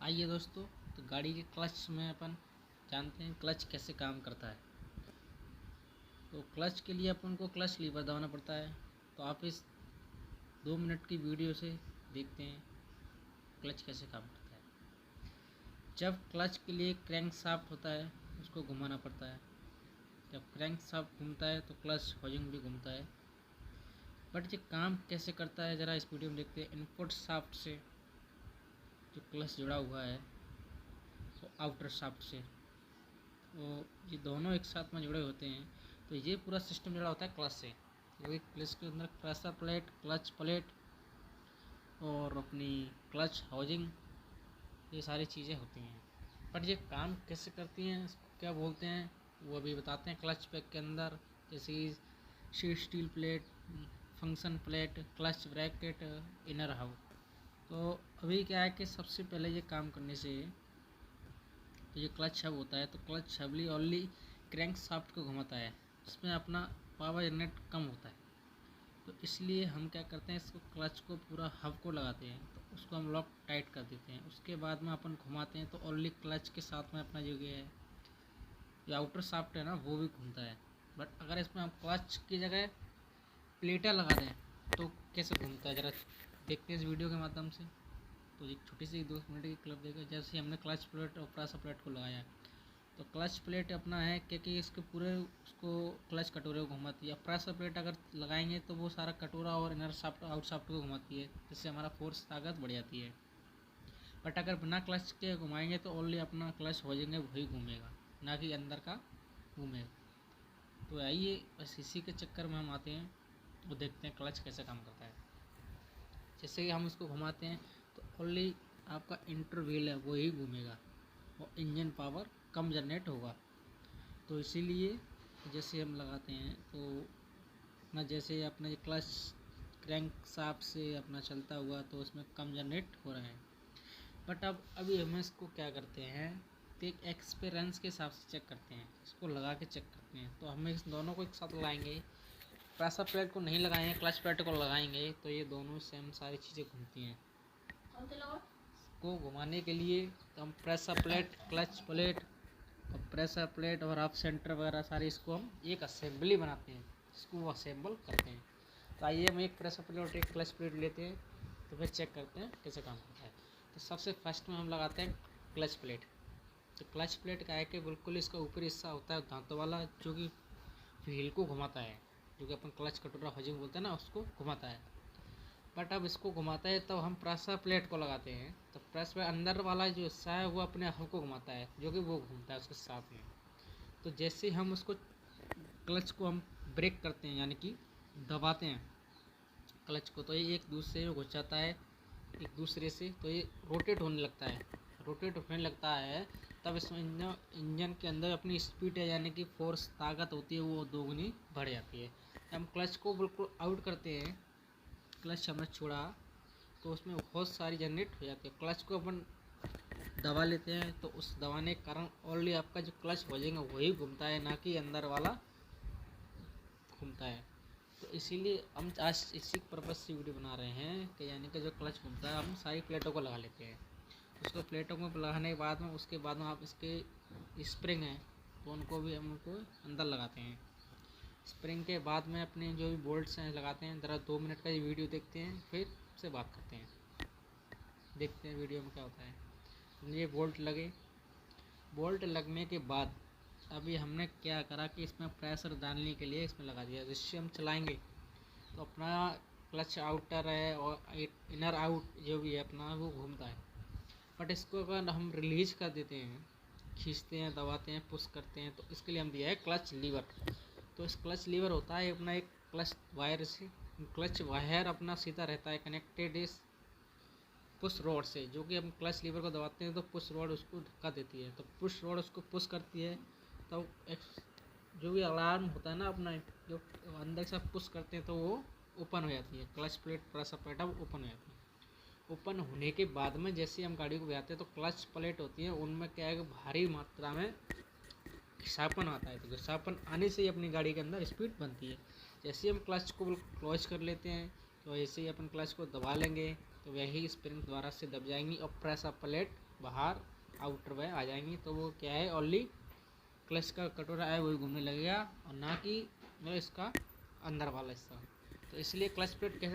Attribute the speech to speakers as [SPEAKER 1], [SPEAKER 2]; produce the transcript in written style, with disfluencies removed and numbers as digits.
[SPEAKER 1] आइए दोस्तों, तो गाड़ी के क्लच में अपन जानते हैं क्लच कैसे काम करता है। तो क्लच के लिए अपन को क्लच लीवर दबाना पड़ता है। तो आप इस 2 मिनट की वीडियो से देखते हैं क्लच कैसे काम करता है। जब क्लच के लिए क्रैंक शाफ्ट होता है उसको घुमाना पड़ता है। जब क्रैंक शाफ्ट घूमता है तो क्लच होजिंग भी घूमता है। बट ये काम कैसे करता है ज़रा इस वीडियो में देखते हैं। इनपुट शाफ्ट से जो क्लच जुड़ा हुआ है तो आउटर शाफ्ट से, तो ये दोनों एक साथ में जुड़े होते हैं। तो ये पूरा सिस्टम जुड़ा होता है क्लच से, क्योंकि क्लच के अंदर प्रेशर प्लेट, क्लच प्लेट और अपनी क्लच हाउसिंग, ये सारी चीज़ें होती हैं। पर ये काम कैसे करती हैं, इसको क्या बोलते हैं, वो अभी बताते हैं। क्लच पैक के अंदर जैसे sheet steel plate, function plate, clutch bracket, inner house. तो अभी क्या है कि सबसे पहले ये काम करने से तो ये क्लच हब होता है। तो clutch humbly only crank shaft को घुमाता है, इसमें अपना पावर जनरेट कम होता है। तो इसलिए हम क्या करते हैं, इसको क्लच को पूरा हब को लगाते हैं, तो उसको हम लॉक टाइट कर देते हैं। उसके बाद में अपन घुमाते हैं तो ओनली क्लच के साथ में अपना जो है जो आउटर शाफ्ट है ना वो भी घूमता है। बट अगर इसमें हम क्लच की जगह प्लेटें लगा दें तो कैसे घूमता है, ज़रा देखते हैं इस वीडियो के माध्यम से। तो एक छोटी सी 2 मिनट की क्लिप देखा। जैसे हमने क्लच प्लेट और प्रेशर प्लेट को लगाया, तो क्लच प्लेट अपना है क्योंकि इसके पूरे उसको क्लच कटोरे को घुमाती है। प्रेशर प्लेट अगर लगाएंगे तो वो सारा कटोरा और इनर शाफ्ट आउट शाफ्ट को घुमाती है, जिससे हमारा फोर्स ताकत बढ़ जाती है। बट अगर बिना क्लच के घुमाएंगे तो ओनली अपना क्लच हो जाएंगे, वही घूमेगा, ना कि अंदर का घूमेगा। तो आइए बस इसी के चक्कर में हम आते हैं, वो देखते हैं क्लच कैसे काम करता है। जैसे कि हम इसको घुमाते हैं तो ओनली आपका इंटरव्हील है वही घूमेगा और इंजन पावर कम जनरेट होगा। तो इसीलिए जैसे हम लगाते हैं तो अपना जैसे अपना ये क्लच क्रैंक शाफ्ट से अपना चलता हुआ तो उसमें कम जनरेट हो रहा है। बट अब अभी हम इसको क्या करते हैं, तो एक एक्सपीरियंस के हिसाब से चेक करते हैं, इसको लगा के चेक करते हैं। तो हम इस दोनों को एक साथ लगाएंगे, प्रेशर प्लेट को नहीं लगाएंगे, क्लच प्लेट को लगाएंगे, तो ये दोनों सेम सारी चीज़ें घूमती हैं। इसको घुमाने के लिए तो हम प्रेशर प्लेट, क्लच प्लेट और प्रेशर प्लेट और हाफ सेंटर वगैरह सारी इसको हम एक असेंबली बनाते हैं, इसको वो असेंबल करते हैं। तो आइए हम एक प्रेशर प्लेट और एक क्लच प्लेट लेते हैं, तो फिर चेक करते हैं कैसे काम करता है। तो सबसे फर्स्ट में हम लगाते हैं क्लच प्लेट। तो क्लच प्लेट का है कि बिल्कुल इसका ऊपरी हिस्सा होता है दांतों वाला, जो कि व्हील को घुमाता है, जो कि अपन क्लच कटोरा हजिंग बोलते हैं ना, उसको घुमाता है। बट अब इसको घुमाता है तो हम प्रेशर प्लेट को लगाते हैं, तो प्रेस में अंदर वाला जो हिस्सा है वो अपने हब को घुमाता है, जो कि वो घूमता है उसके साथ में। तो जैसे हम उसको क्लच को हम ब्रेक करते हैं, यानी कि दबाते हैं क्लच को, तो ये एक दूसरे में घुस जाता है, एक दूसरे से, तो ये रोटेट होने लगता है। रोटेट होने लगता है तब इसमें इंजन के अंदर अपनी स्पीड है, यानी कि फोर्स ताकत होती है, वो दोगुनी बढ़ जाती है। हम क्लच को बिल्कुल आउट करते हैं, क्लच हमने छोड़ा तो उसमें बहुत सारी जनरेट हो जाती है। क्लच को अपन दबा लेते हैं तो उस दबाने के कारण ओनली आपका जो क्लच हो जाएगा वही घूमता है, ना कि अंदर वाला घूमता है। तो इसीलिए हम आज इसी पर्पज़ से वीडियो बना रहे हैं कि यानी कि जो क्लच घूमता है हम सारी प्लेटों को लगा लेते हैं। उसको प्लेटों को लगाने के बाद में उसके बाद में आप इसके स्प्रिंग हैं तो उनको भी हम उनको अंदर लगाते हैं। स्प्रिंग के बाद में अपने जो भी बोल्ट्स हैं लगाते हैं। ज़रा 2 मिनट का ये वीडियो देखते हैं, फिर से बात करते हैं, देखते हैं वीडियो में क्या होता है। ये बोल्ट लगे, बोल्ट लगने के बाद अभी हमने क्या करा कि इसमें प्रेशर डालने के लिए इसमें लगा दिया, जिससे हम चलाएंगे तो अपना क्लच आउटर है और इनर आउट जो भी है अपना वो घूमता है। बट इसको अगर हम रिलीज कर देते हैं, खींचते हैं, दबाते हैं, पुश करते हैं, तो इसके लिए हम दिया है क्लच लीवर। तो इस क्लच लीवर होता है अपना एक क्लच वायर से, क्लच वायर अपना सीधा रहता है कनेक्टेड इस पुश रॉड से, जो कि हम क्लच लीवर को दबाते हैं तो पुश रॉड उसको धक्का देती है, तो पुश रॉड उसको पुश करती है। तो जो भी अलार्म होता है ना अपना, जो अंदर से पुश करते हैं तो वो ओपन हो जाती है, क्लच प्लेट प्रेशर प्लेट अब ओपन हो जाती है। ओपन होने के बाद में जैसे हम गाड़ी को बजाते हैं तो क्लच प्लेट होती है, उनमें क्या है कि भारी मात्रा में घिसापन आता है। तो घिसापन आने से ही अपनी गाड़ी के अंदर स्पीड बनती है। जैसे ही हम क्लच को क्लोज कर लेते हैं तो ऐसे ही अपन क्लच को दबा लेंगे तो वही स्प्रिंग द्वारा से दब जाएंगी और प्रेस अप प्लेट बाहर आउटर वे आ जाएंगी। तो वो क्या है, ओनली क्लच का कटोरा है वही घूमने लगेगा और ना कि इसका अंदर वाला हिस्सा। तो इसलिए क्लच प्लेट कैसे